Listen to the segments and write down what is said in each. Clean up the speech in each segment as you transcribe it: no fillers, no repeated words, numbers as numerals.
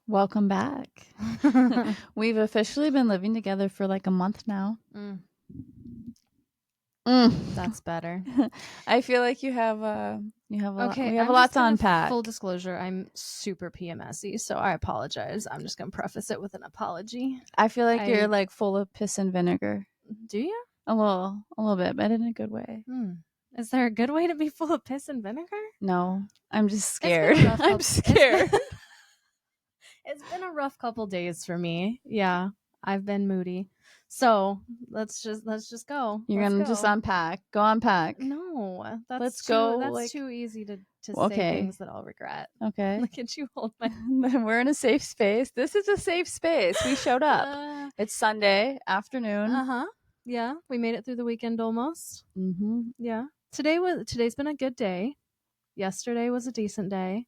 Welcome back. We've officially been living together for like a month now. That's better. I feel like you have a lot, Okay, we have I'm a lot just to gonna unpack. full disclosure, I'm super PMSy, so I apologize. I'm just gonna preface it with an apology. I feel like you're I- like full of piss and vinegar. Do you? A little bit, but in a good way. Is there a good way to be full of piss and vinegar? No, I'm just It's been scared. a rough I'm couple- scared. It's been a rough couple days for me. Yeah, I've been moody. So let's just go. You're Let's gonna go. just unpack. Go unpack. No, that's Let's too, go, That's like- too easy to Okay. say things that I'll regret. Okay. Look at you hold my. We're in a safe space. This is a safe space. We showed up. It's Sunday afternoon. Yeah, we made it through the weekend almost. Mm-hmm. Yeah, today's been a good day. Yesterday was a decent day.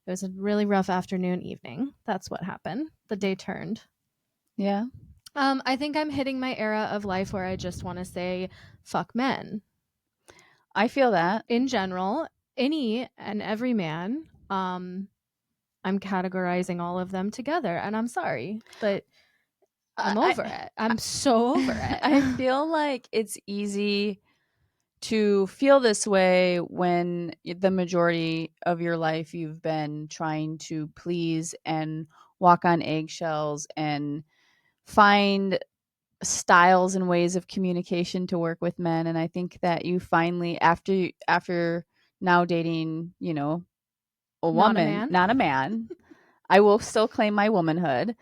It was a really rough afternoon, evening. That's what happened. The day turned. Yeah. I think I'm hitting my era of life where I just want to say fuck men. I feel that. In general, any and every man. I'm categorizing all of them together, and I'm sorry, but I'm over it. I'm so over it. I feel like it's easy to feel this way when the majority of your life you've been trying to please and walk on eggshells and find styles and ways of communication to work with men. And I think that you finally, after now dating, a woman, not a man, I will still claim my womanhood.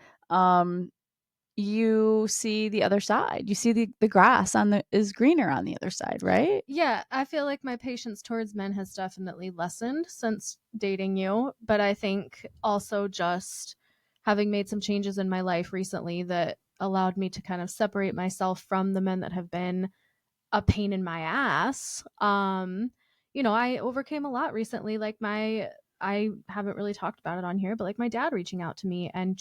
You see the other side. You see the grass is greener on the other side, right? Yeah, I feel like my patience towards men has definitely lessened since dating you, but I think also just having made some changes in my life recently that allowed me to kind of separate myself from the men that have been a pain in my ass. I overcame a lot recently, like I haven't really talked about it on here, but like my dad reaching out to me and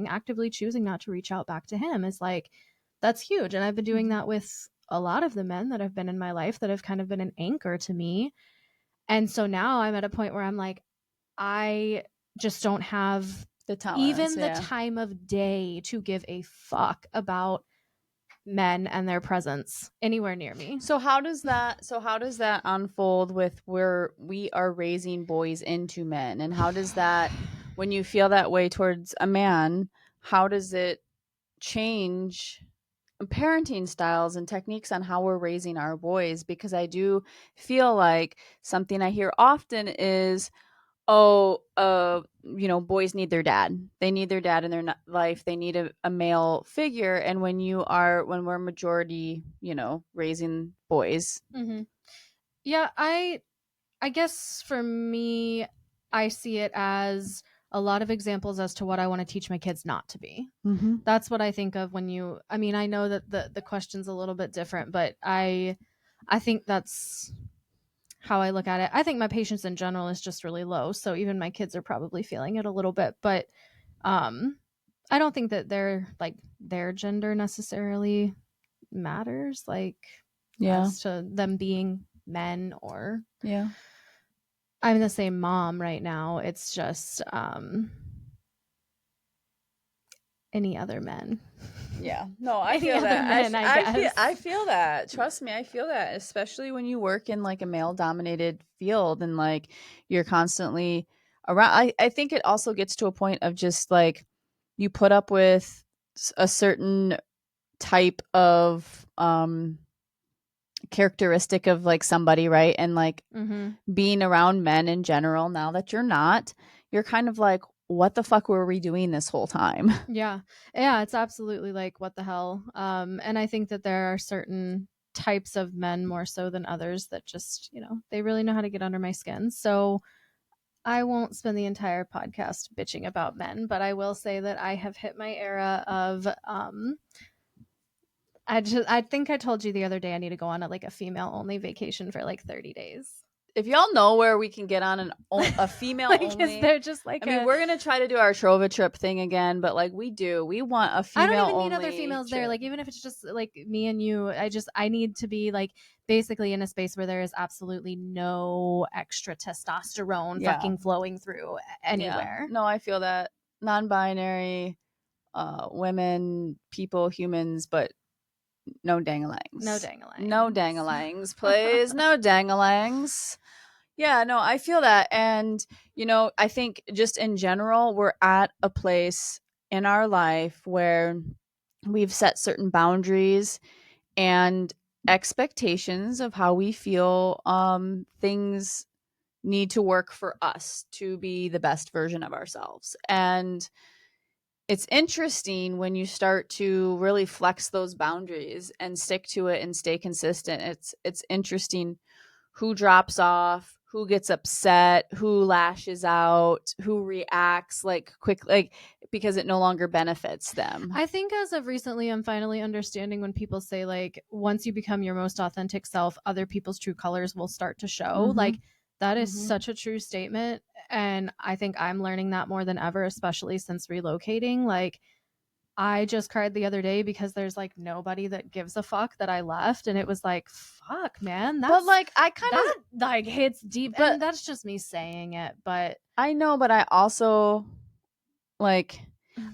actively choosing not to reach out back to him is like, that's huge. And I've been doing that with a lot of the men that have been in my life that have kind of been an anchor to me. And so now I'm at a point where I'm like, I just don't have The even the time of day to give a fuck about men and their presence anywhere near me. So how does that unfold with where we are raising boys into men? And how does that, when you feel that way towards a man, how does it change parenting styles and techniques on how we're raising our boys? Because I do feel like something I hear often is, boys need their dad. They need their dad in their life. They need a male figure. And when we're majority, raising boys. Mm-hmm. Yeah, I guess for me, I see it as a lot of examples as to what I want to teach my kids not to be. Mm-hmm. That's what I think of when I know that the question's a little bit different, but I think that's how I look at it. I think my patience in general is just really low, so even my kids are probably feeling it a little bit, but I don't think that their gender necessarily matters, like as to them being men or I'm the same mom right now. It's just any other men. Yeah. No, I feel that. I feel that. Trust me, I feel that, especially when you work in like a male dominated field and like you're constantly around. I think it also gets to a point of just like you put up with a certain type of characteristic of like somebody, right? And like being around men in general, now that you're kind of like, what the fuck were we doing this whole time? Yeah, it's absolutely like, what the hell. And I think that there are certain types of men more so than others that just, they really know how to get under my skin. So I won't spend the entire podcast bitching about men, but I will say that I have hit my era of I think I told you the other day I need to go on a female only vacation for like 30 days. If y'all know where we can get on a female like, only, is there just like we're gonna try to do our Trova trip thing again, but like we want a female. I don't even need other females there. Like, even if it's just like me and you, I need to be like basically in a space where there is absolutely no extra testosterone fucking flowing through anywhere. No, I feel that. non-binary, women, people, humans, but no dangalangs. No dangalangs. No dangalangs, please. No dangalangs. Yeah, no, I feel that. And, I think just in general, we're at a place in our life where we've set certain boundaries and expectations of how we feel things need to work for us to be the best version of ourselves. And it's interesting when you start to really flex those boundaries and stick to it and stay consistent. It's interesting who drops off, who gets upset, who lashes out, who reacts like quick, like because it no longer benefits them. I think as of recently, I'm finally understanding when people say like, once you become your most authentic self, other people's true colors will start to show. Mhm. Like that is Mhm. such a true statement. And I think I'm learning that more than ever, especially since relocating. Like I just cried the other day because there's like nobody that gives a fuck that I left. And it was like, fuck, man. But like I kind that of like hits deep. but And that's just me saying it. But I know, but I also like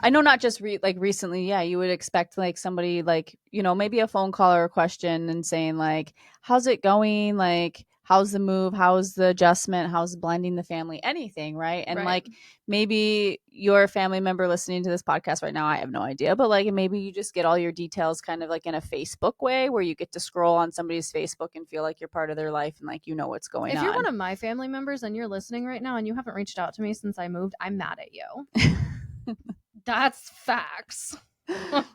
I know not just like recently, yeah, you would expect like somebody like, maybe a phone call or a question and saying like, how's it going? Like, how's the move? How's the adjustment? How's blending the family? Anything, right? And Right. like maybe you're a family member listening to this podcast right now. I have no idea, but like maybe you just get all your details kind of like in a Facebook way where you get to scroll on somebody's Facebook and feel like you're part of their life and like what's going if on. you're one of my family members and you're listening right now and you haven't reached out to me since I moved, I'm mad at you. That's facts.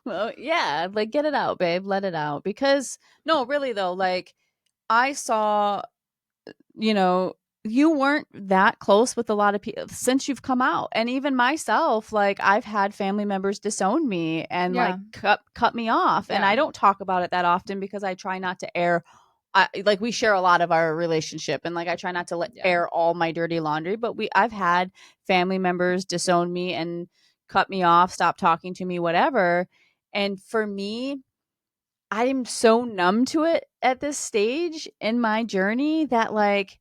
Well, yeah, like get it out, babe. Let it out. Because no, really though, like I saw, you weren't that close with a lot of people since you've come out. And even myself, like I've had family members disown me and Yeah. like cut me off. And Yeah. I don't talk about it that often because I try not to air like we share a lot of our relationship and like I try not to Yeah. air all my dirty laundry, but I've had family members disown me and cut me off, stop talking to me, whatever. And for me, I'm so numb to it at this stage in my journey that like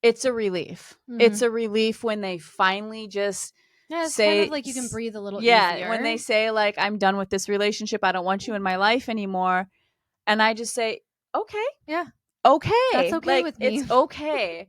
it's a relief. It's a relief when they finally just Yeah, it's say kind of like you can breathe a little yeah, easier. when they say like I'm done with this relationship, I don't want you in my life anymore. And I just say, okay. Yeah. Okay. That's okay like with me. it's okay.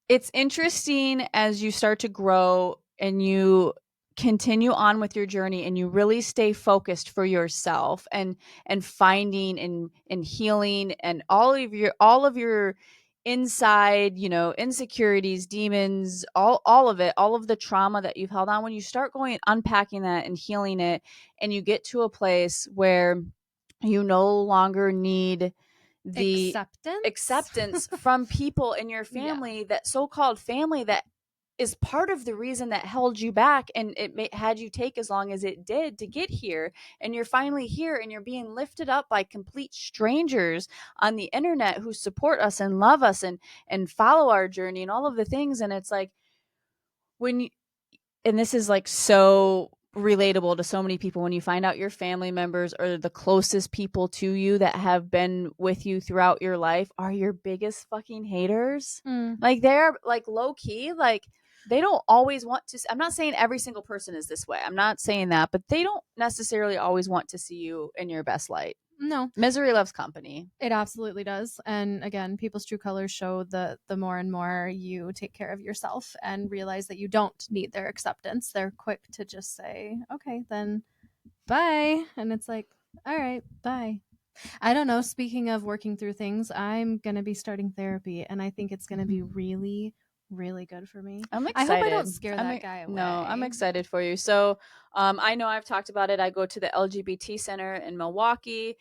It's interesting as you start to grow and you continue on with your journey and you really stay focused for yourself and finding and healing and all of your inside, insecurities, demons, all of it, all of the trauma that you've held on. When you start going unpacking that and healing it and you get to a place where you no longer need the acceptance from people in your family, that so-called family that is part of the reason that held you back and had you take as long as it did to get here. And you're finally here and you're being lifted up by complete strangers on the internet who support us and love us and follow our journey and all of the things. And it's like when you, and this is like so relatable to so many people, when you find out your family members or the closest people to you that have been with you throughout your life are your biggest fucking haters. Like they're like low key, like they don't always want to. I'm not saying every single person is this way. I'm not saying that, but they don't necessarily always want to see you in your best light. No. Misery loves company. It absolutely does. And again, people's true colors show the more and more you take care of yourself and realize that you don't need their acceptance. They're quick to just say, okay, then bye. And it's like, all right, bye. I don't know. Speaking of working through things, I'm going to be starting therapy and I think it's going to be really, really good for me. I'm excited. I hope I don't scare that guy away. No, I'm excited for you. So I know I've talked about it. I go to the LGBT Center in Milwaukee.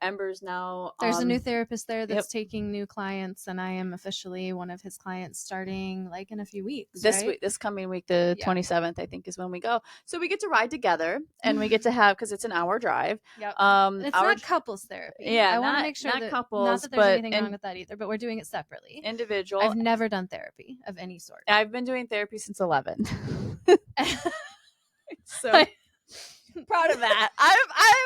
Ember's now. There's a new therapist there that's taking new clients, and I am officially one of his clients starting like in a few weeks. This week, this coming week, the 27th, I think is when we go. So we get to ride together, and we get to have, because it's an hour drive. Yep. It's not couples therapy. Yeah, I want to make sure not that couples, not that there's anything wrong with that either, but we're doing it separately. Individual. I've never done therapy of any sort. I've been doing therapy since 11. So proud of that. I'm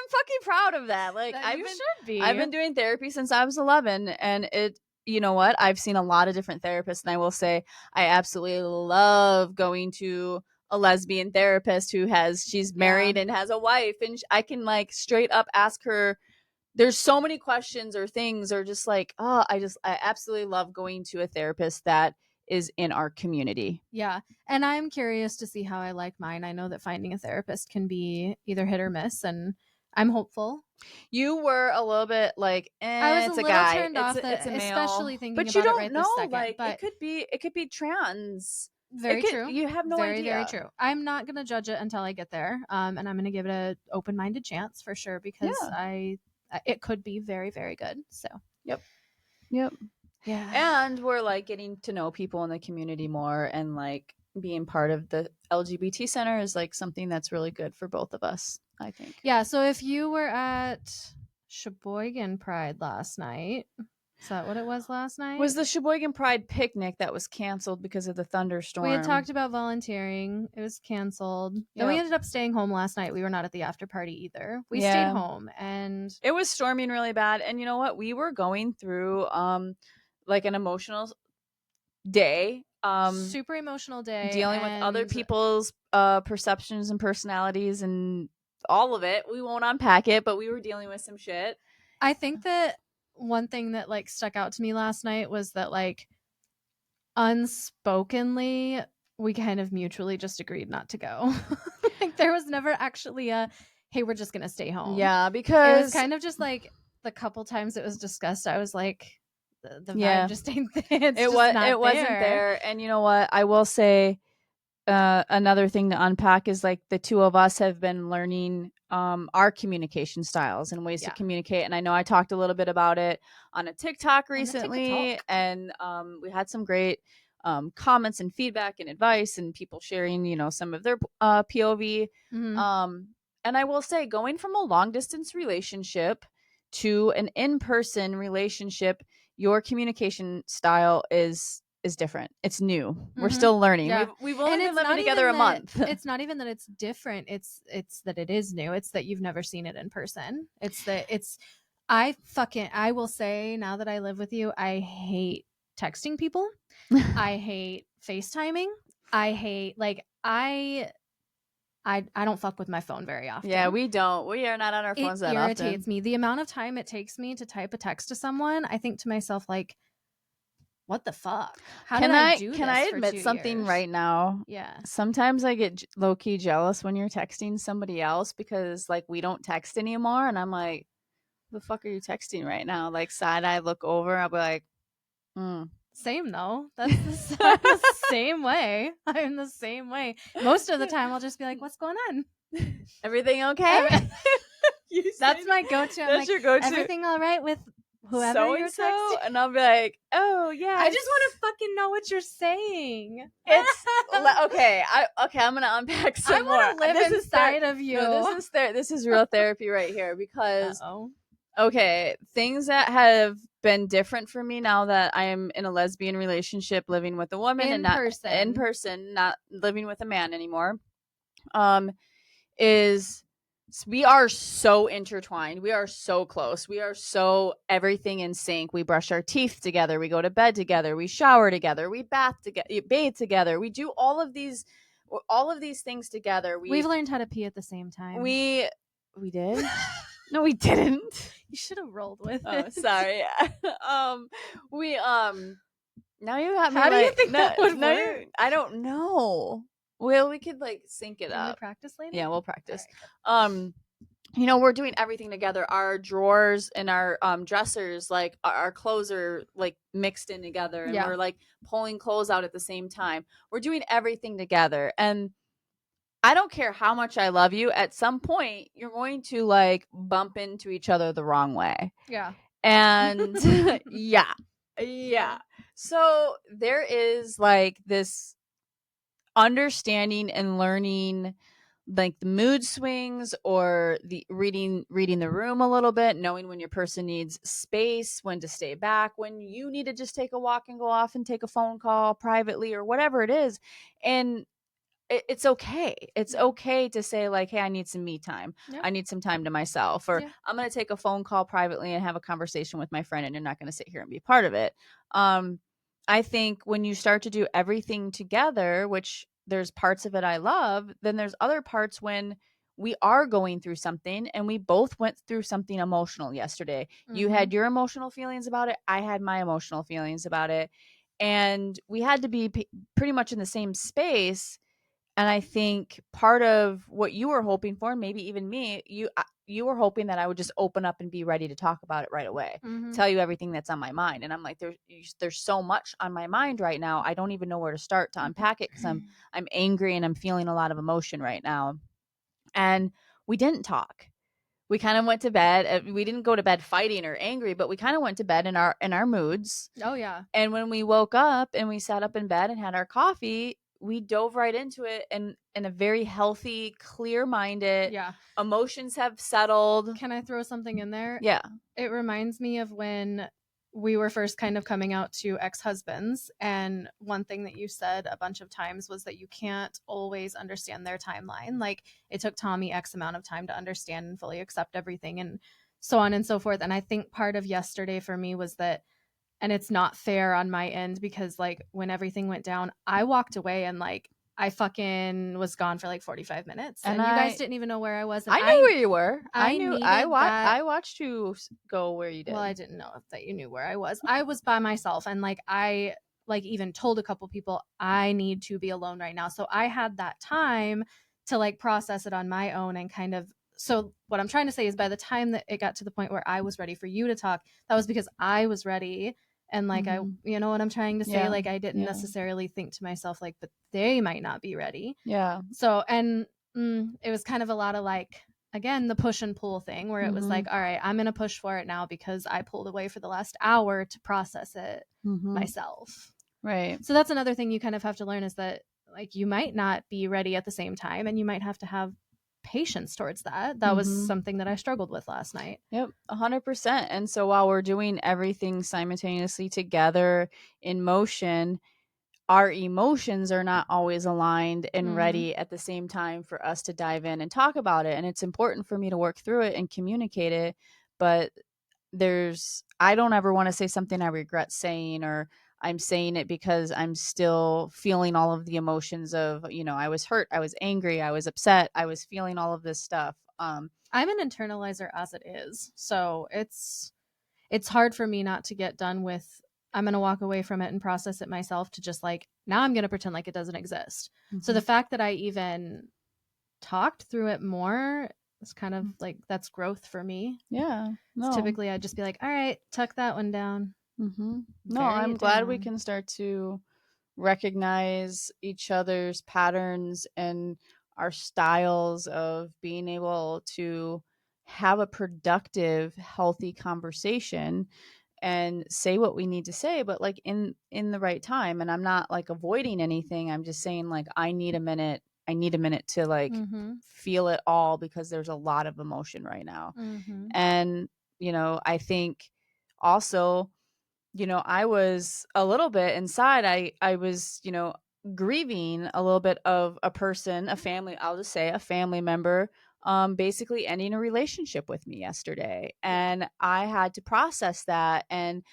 fucking proud of that. Like I've been doing therapy since I was 11, and it, you know what? I've seen a lot of different therapists, and I will say I absolutely love going to a lesbian therapist she's married and has a wife, and I can like straight up ask her. There's so many questions or things, or just like, oh, I absolutely love going to a therapist that is in our community. Yeah. And I'm curious to see how I like mine. I know that finding a therapist can be either hit or miss, and I'm hopeful. You were a little bit like, I was a it's a little guy, turned off it's that, a male, especially thinking but you about it don't right this know. second. Like, But it could be trans. very true. You have no very, idea. very true. I'm not going to judge it until I get there. And I'm going to give it an open-minded chance for sure, because it could be very, very good. So, Yep. Yeah. And we're like getting to know people in the community more, and like being part of the LGBT center is like something that's really good for both of us, I think. Yeah. So if you were at Sheboygan Pride last night, is that what it was last night? Was the Sheboygan Pride picnic that was canceled because of the thunderstorm. We had talked about volunteering. It was canceled. Then we ended up staying home last night. We were not at the after party either. We stayed home, and it was storming really bad. And you know what? We were going through like an emotional day. Super emotional day. Dealing with other people's perceptions and personalities and all of it. We won't unpack it, but we were dealing with some shit. I think that one thing that like stuck out to me last night was that like unspokenly we kind of mutually just agreed not to go. Like there was never actually a, hey, we're just gonna stay home. Yeah, because it was kind of just like the couple times it was discussed, I was like, the vibe just ain't there. It wasn't there. And you know what? I will say another thing to unpack is like the two of us have been learning our communication styles and ways to communicate. And I know I talked a little bit about it on a TikTok recently, and we had some great comments and feedback and advice, and people sharing, you know, some of their POV. And I will say, going from a long distance relationship to an in-person relationship, your communication style is different. It's new. We're still learning. We've only been living together a month. It's not even that it's different. It's that it is new. It's that you've never seen it in person. I will say, now that I live with you, I hate texting people. I hate FaceTiming. I hate, like, I don't fuck with my phone very often. Yeah, we don't. We are not on our phones that often. It irritates me. The amount of time it takes me to type a text to someone, I think to myself, like, what the fuck? How did I do this? Can I admit something right now? Yeah. Sometimes I get low-key jealous when you're texting somebody else, because like we don't text anymore, and I'm like, the fuck are you texting right now? Like, side eye look over, I'll be like, Same though. That's the same way. I'm the same way. Most of the time I'll just be like, what's going on? Everything okay? That's my go-to. I'm like, your go-to. Everything all right with whoever you're texting? And I'll be like, oh yeah. I just want to fucking know what you're saying. It's okay. I'm gonna unpack some more. I want to live inside of you. No, this is real therapy right here, because okay, things that have been different for me now that I am in a lesbian relationship, living with a woman and not in person, not living with a man anymore, is we are so intertwined. We are so close. We are so everything in sync. We brush our teeth together. We go to bed together. We shower together. We bathe together. We do all of these things together. We've learned how to pee at the same time. We did? No, we didn't. You should have rolled with it. Oh, sorry. We now you have me. How do you think that would work? I don't know. Well, we could like sync it Can up. we practice later? Yeah, we'll practice. Right. You know, we're doing everything together. Our drawers and our dressers, like our clothes are like mixed in together, and we're like pulling clothes out at the same time. We're doing everything together, and I don't care how much I love you, at some point you're going to like bump into each other the wrong way. Yeah. And yeah. So there is like this understanding and learning, like the mood swings, or the reading the room a little bit, knowing when your person needs space, when to stay back, when you need to just take a walk and go off and take a phone call privately or whatever it is. And it's okay. It's okay to say like, hey, I need some me time. Yeah. I need some time to myself, or I'm going to take a phone call privately and have a conversation with my friend, and you're not going to sit here and be part of it. I think when you start to do everything together, which there's parts of it I love, then there's other parts when we are going through something, and we both went through something emotional yesterday. You Mhm. had your emotional feelings about it, I had my emotional feelings about it, and we had to be pretty much in the same space. And I think part of what you were hoping for, maybe even me, you were hoping that I would just open up and be ready to talk about it right away, Mhm. tell you everything that's on my mind. And I'm like, there's so much on my mind right now. I don't even know where to start to unpack it, because I'm angry and I'm feeling a lot of emotion right now. And we didn't talk. We kind of went to bed. We didn't go to bed fighting or angry, but we kind of went to bed in our moods. Oh yeah. And when we woke up and we sat up in bed and had our coffee, we dove right into it, and in a very healthy, clear-minded, Yeah. emotions have settled. Can I throw something in there? Yeah. It reminds me of when we were first kind of coming out to ex-husbands, and one thing that you said a bunch of times was that you can't always understand their timeline. Like, it took Tommy X amount of time to understand and fully accept everything, and so on and so forth. And I think part of yesterday for me was that, and it's not fair on my end, because like when everything went down, I walked away and like I fucking was gone for like 45 minutes, And and you guys didn't even know where I was, and I knew where you were. I needed that. I watched you go where you Well, did. I didn't know that you knew where I was. I was by myself, and like I like even told a couple people I need to be alone right now. So I had that time to like process it on my own and kind of, so what I'm trying to say is by the time that it got to the point where I was ready for you to talk, that was because I was ready. And like I, Mhm. you know what I'm trying to say? Yeah. Like I didn't Yeah. necessarily think to myself like, but they might not be ready. Yeah. So, and it was kind of a lot of like, again, the push and pull thing where it was Mhm. like, all right, I'm going to push for it now because I pulled away for the last hour to process it Mhm. myself. Right. So that's another thing you kind of have to learn, is that like you might not be ready at the same time, and you might have to have patience towards that. That was Mhm. something that I struggled with last night. Yep, 100%. And so while we're doing everything simultaneously together in motion, our emotions are not always aligned and Mm-hmm. ready at the same time for us to dive in and talk about it. And it's important for me to work through it and communicate it. But I don't ever want to say something I regret saying, or I'm saying it because I'm still feeling all of the emotions of, I was hurt, I was angry, I was upset, I was feeling all of this stuff. I'm an internalizer as it is, so it's hard for me not to get done with, I'm going to walk away from it and process it myself, to just like, now I'm going to pretend like it doesn't exist. So the Mhm. fact that I even talked through it more is kind of like, that's growth for me. Yeah, It's no. typically I'd just be like, all right, tuck that one down, No, bury I'm it glad we down. can start to recognize each other's patterns and our styles of being able to have a productive, healthy conversation and say what we need to say, but like in the right time. And I'm not like avoiding anything. I'm just saying, like, I need a minute. I need a minute to like Mm-hmm. feel it all, because there's a lot of emotion right now. Mm-hmm. And I think also, I was a little bit inside. I was, grieving a little bit of a person, a family, I'll just say a family member, basically ending a relationship with me yesterday. Yeah. And I had to process that. And,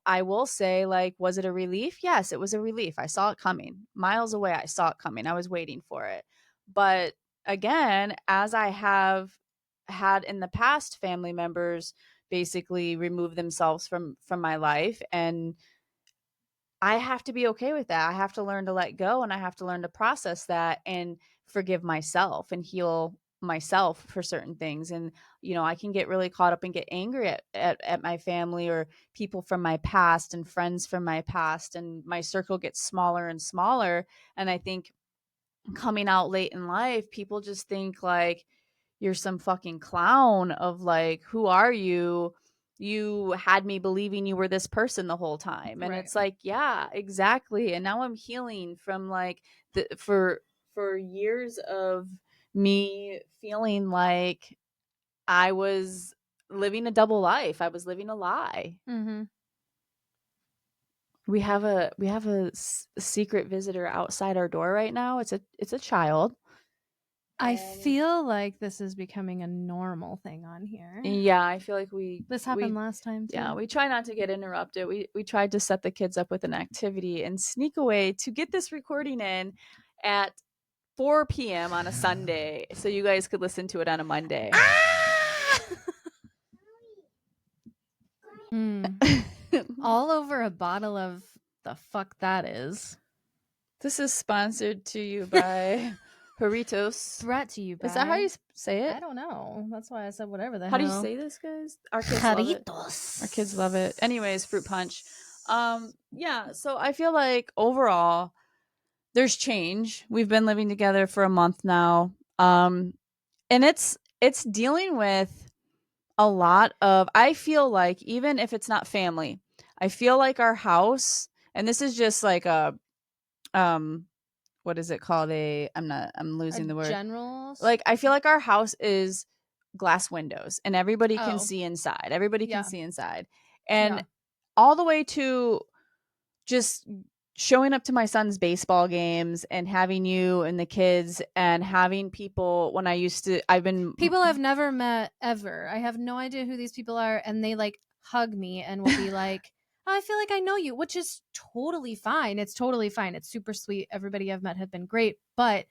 I will say, like, was it a relief? Yes, it was a relief. I saw it coming miles away. I saw it coming. I was waiting for it. But again, as I have had in the past, family members basically remove themselves from my life, and I have to be okay with that. I have to learn to let go, and I have to learn to process that and forgive myself and heal myself for certain things. And I can get really caught up and get angry at my family or people from my past and friends from my past, and my circle gets smaller and smaller. And I think coming out late in life, people just think like you're some fucking clown of like, who are you? You had me believing you were this person the whole time. And Right. it's like, yeah, exactly. And now I'm healing from like for years of me feeling like I was living a double life. I was living a lie. Mm-hmm. We have a secret visitor outside our door right now. It's a child. I And feel like this is becoming a normal thing on here. yeah, I feel like we This happened we last time yeah, too. we try not to get interrupted. We tried to set the kids up with an activity and sneak away to get this recording in. at 4 p.m. on a Sunday so you guys could listen to it on a Monday. All over a bottle of the fuck that is. This is sponsored to you by Doritos. Brought to you by. Is that how you say it? I don't know. That's why I said whatever the How hell. do you say this, guys? Our kids love it. Our kids love it. Anyways, fruit punch. Yeah, so I feel like overall there's change. We've been living together for a month now. And it's dealing with a lot of, I feel like, even if it's not family, I feel like our house, and this is just like a what is it called? I'm losing the word. General. Like, I feel like our house is glass windows and everybody can Oh. see inside. Everybody Yeah. can see inside. And Yeah. all the way to just showing up to my son's baseball games and having you and the kids and having people when People I've never met ever. I have no idea who these people are, and they like hug me and will be like, oh, I feel like I know you, which is totally fine. It's totally fine. It's super sweet. Everybody I've met have been great, but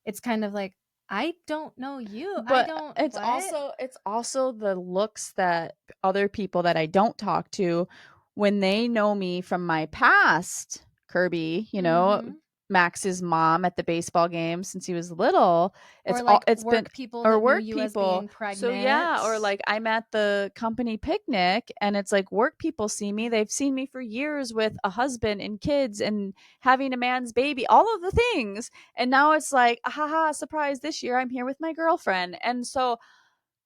it's kind of like, I don't know you. But I don't. it's also the looks that other people that I don't talk to, when they know me from my past, Kirby, Mhm. Max's mom at the baseball game since he was little. Or like It's work been people or that work knew you as people. being pregnant. So yeah, or like I'm at the company picnic and it's like work people see me. They've seen me for years with a husband and kids and having a man's baby, all of the things. And now it's like, haha, surprise, this year I'm here with my girlfriend. And so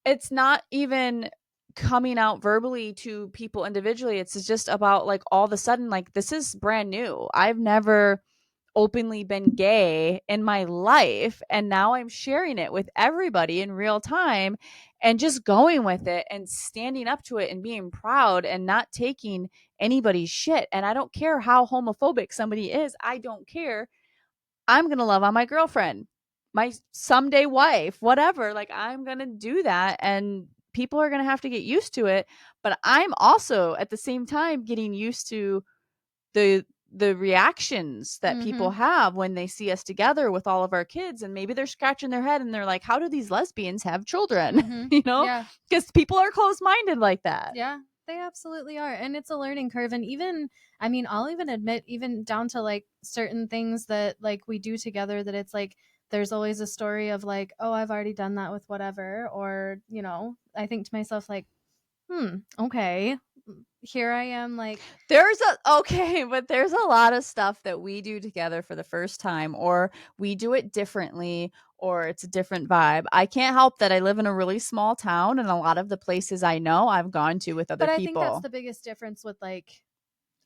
it's not even coming out verbally to people individually. It's just about like all of a sudden, like, this is brand new. I've never openly been gay in my life, and now I'm sharing it with everybody in real time and just going with it and standing up to it and being proud and not taking anybody's shit. And I don't care how homophobic somebody is. I don't care. I'm going to love on my girlfriend, my someday wife, whatever. Like, I'm going to do that, and people are going to have to get used to it. But I'm also at the same time getting used to the reactions that people have when they see us together with all of our kids, and maybe they're scratching their head and they're like, how do these lesbians have children? Yeah. Because people are closed-minded like that. Yeah, they absolutely are. And it's a learning curve. And even, I mean, I'll even admit, even down to like certain things that like we do together, that it's like there's always a story of like, oh, I've already done that with whatever. Or, I think to myself, like, okay, here I am, like, there's a lot of stuff that we do together for the first time, or we do it differently, or it's a different vibe. I can't help that I live in a really small town, and a lot of the places I know I've gone to with other but I people. think that's the biggest difference with like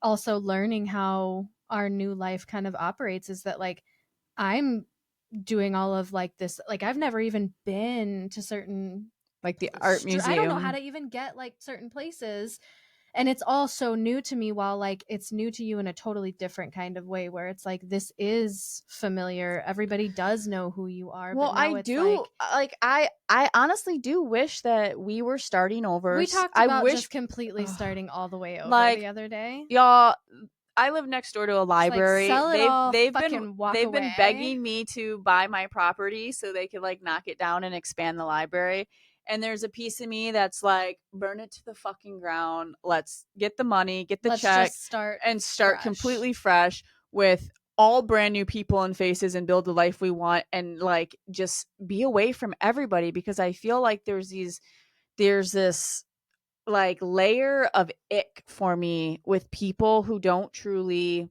also learning how our new life kind of operates, is that like I'm doing all of like this, like I've never even been to certain, like the art museum. I don't know how to even get like certain places, and it's all so new to me, while like it's new to you in a totally different kind of way, where it's like this is familiar, everybody does know who you are. Well, but now I it's do like I honestly do wish that we were starting over. we talked about just completely starting all the way over like, the other day. y'all, I live next door to a library. Sell it all, They've fucking walk been away. begging me to buy my property so they could like knock it down and expand the library. And there's a piece of me that's like, burn it to the fucking ground. Let's get the money, get the check, just start fresh. Completely fresh with all brand new people and faces, and build the life we want, and like just be away from everybody, because I feel like there's this like layer of ick for me with people who don't truly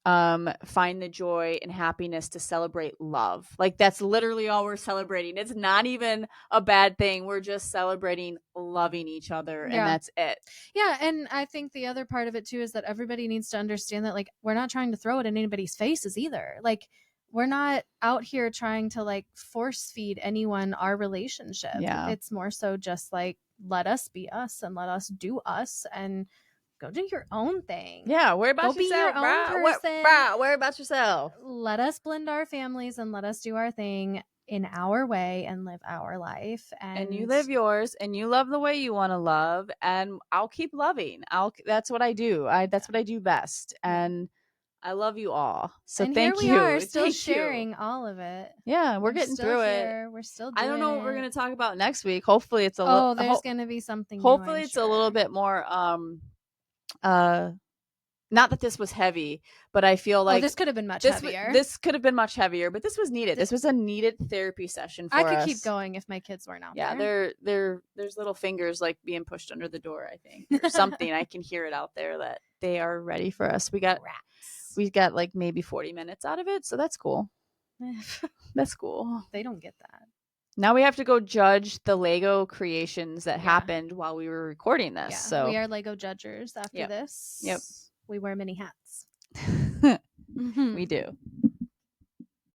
find the joy and happiness to celebrate love. Like, that's literally all we're celebrating. It's not even a bad thing. We're just celebrating loving each other, and that's it. Yeah, and I think the other part of it too is that everybody needs to understand that like we're not trying to throw it in anybody's faces either. Like, we're not out here trying to like force feed anyone our relationship. Yeah. It's more so just like, let us be us and let us do us, and go do your own thing. Yeah, worry about go yourself. Be your own person. Worry about yourself. Let us blend our families and let us do our thing in our way and live our life. And you live yours, and you love the way you want to love, and I'll keep loving. That's what I do. That's what I do best. And I love you all. So and thank here we you. are, still Thank sharing you. all of it. Yeah, we're getting still through here. it. We're still I doing don't know what we're it. going to talk about next week. Hopefully it's a Oh, little there's going to be something new, hopefully I'm it's a little sure. bit more not that this was heavy, but I feel like this could have been much heavier. This could have been much heavier, but this was needed. This was a needed therapy session for us. I could keep going if my kids weren't out there. Yeah, there's little fingers like being pushed under the door, I think, or something. I can hear it out there that they are ready for us. We got like maybe 40 minutes out of it, so that's cool. That's cool. They don't get that. Now we have to go judge the Lego creations that happened while we were recording this. Yeah, so we are Lego judgers after this. Yep. We wear many hats. We do.